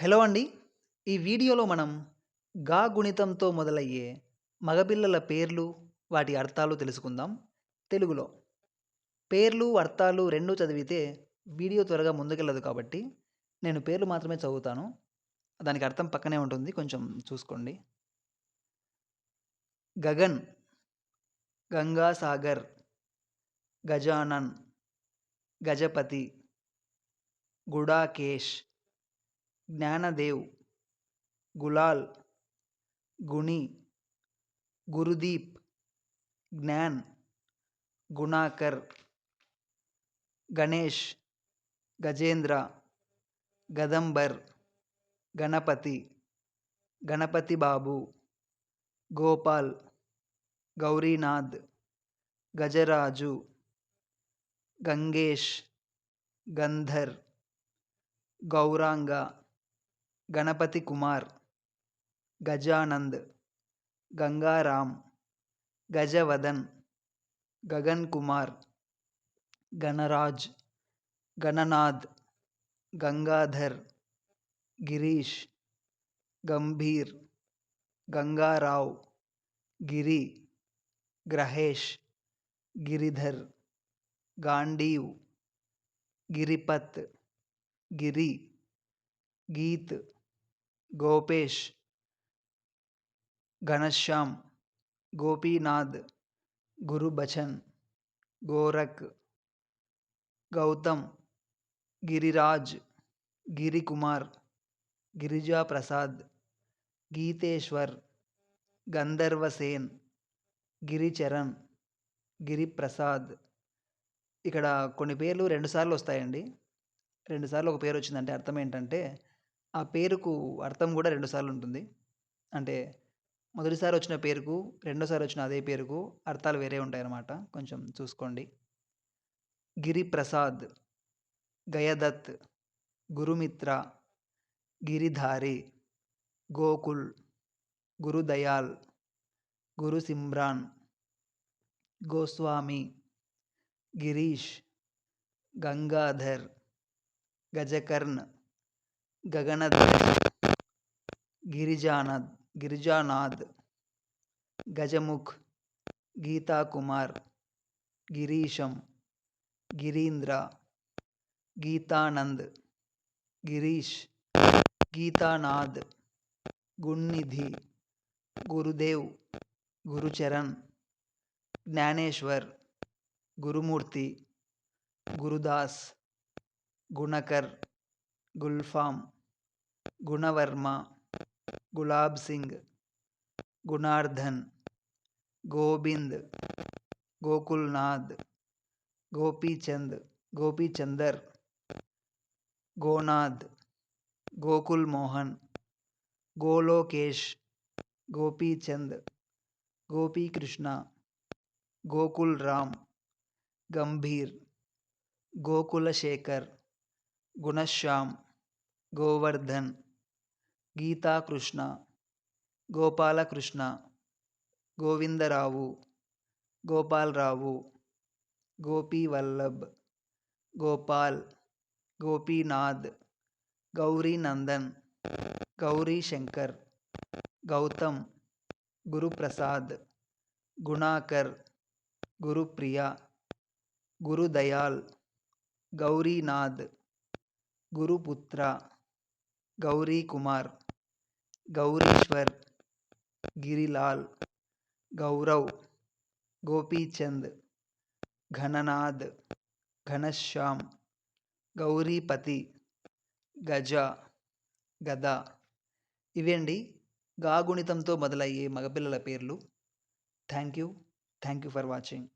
Hello అండి. ఈ వీడియోలో మనం గా గుణితంతో మొదలయ్యే మగపిల్లల పేర్లు, వాటి అర్థాలు తెలుసుకుందాం తెలుగులో. పేర్లు, అర్థాలు 2 చదివితే వీడియో త్వరగా ముందుకెళ్ళదు కాబట్టి, నేను పేర్లు మాత్రమే చదువుతాను. దానికి అర్థం పక్కనే ఉంటుంది. కొంచెం చూసుకోండి. గగన్, గంగాసాగర్, గజానన్, గజపతి, గుడాకేష్, జ్ఞానదేవ్, గులాల్, గుణి, గురుదీప్, జ్ఞాన్, గుణాకర్, గణేష్, గజేంద్ర, గదంబర్, గణపతి, గణపతి బాబు, గోపాల్, గౌరీనాథ్, గజరాజు, గంగేష్, గంధర్, గౌరాంగ, గణపతి కుమార్, గజానంద్, గంగారాం, గజవదన్, గగన్ కుమార్, గణరాజ్, గణనాథ్, గంగాధర్, గిరీష్, గంభీర్, గంగారావ్, గిరి, గ్రహేష్, గిరిధర్, గాండీవ్, గిరిపత్, గిరి, గీత్, గోపేష్, ఘనశ్యామ్, గోపీనాథ్, గురుబచన్, గోరఖ్, గౌతమ్, గిరిరాజ్, గిరికుమార్, గిరిజా ప్రసాద్, గీతేశ్వర్, గంధర్వసేన్, గిరిచరణ్, గిరిప్రసాద్. ఇక్కడ కొన్ని పేర్లు 2 సార్లు వస్తాయండి. 2 సార్లు ఒక పేరు వచ్చిందంటే అర్థం ఏంటంటే, ఆ పేరుకు అర్థం కూడా 2 సార్లు ఉంటుంది. అంటే మొదటిసారి వచ్చిన పేరుకు, రెండోసారి వచ్చిన అదే పేరుకు అర్థాలు వేరే ఉంటాయన్నమాట. కొంచెం చూసుకోండి. గిరిప్రసాద్, గయదత్, గురుమిత్ర, గిరిధారి, గోకుల్, గురుదయాల్, గురుసిమ్రాన్, గోస్వామి, గిరీష్, గంగాధర్, గజకర్ణ్, గగనధర్, గిరిజానాథ్, గజముఖ్, గీతాకుమార్, గిరీశం, గిరీంద్ర, గీతానంద్, గిరీష్, గీతానాథ్, గుణ్నిధి, గురుదేవ్, గురుచరణ్, జ్ఞానేశ్వర్, గురుమూర్తి, గురుదాస్, గుణకర్, గుల్ఫామ్, గుణవర్మ, గులాబ్ సింగ్, గుణార్ధన్, గోబింద్, గోకుల్నాథ్, గోపీచందర్, గోనాథ్, గోకుల్ మోహన్, గోలోకేష్, గోపీచంద్, గోపీకృష్ణ, గోకుల్ రామ్, గంభీర్, గోకులశేఖర్, గుణశ్యామ్, గోవర్ధన్, గీతాకృష్ణ, గోపాలకృష్ణ, గోవిందరావు, గోపాలరావు, గోపీవల్లభ్, గోపాల్, గోపీనాథ్, గౌరీనందన్, గౌరీశంకర్, గౌతమ్, గురుప్రసాద్, గుణాకర్, గురుప్రియ, గురుదయాల్, గౌరీనాథ్, గురుపుత్ర, గౌరీకుమార్, గౌరీశ్వర్, గిరిలాల్, గౌరవ్, గోపీచంద్, ఘననాథ్, ఘనశ్యామ్, గౌరీపతి, గజ, గద. ఇవి అండి గా గుణితంతో మొదలయ్యే మగపిల్లల పేర్లు. Thank you for watching.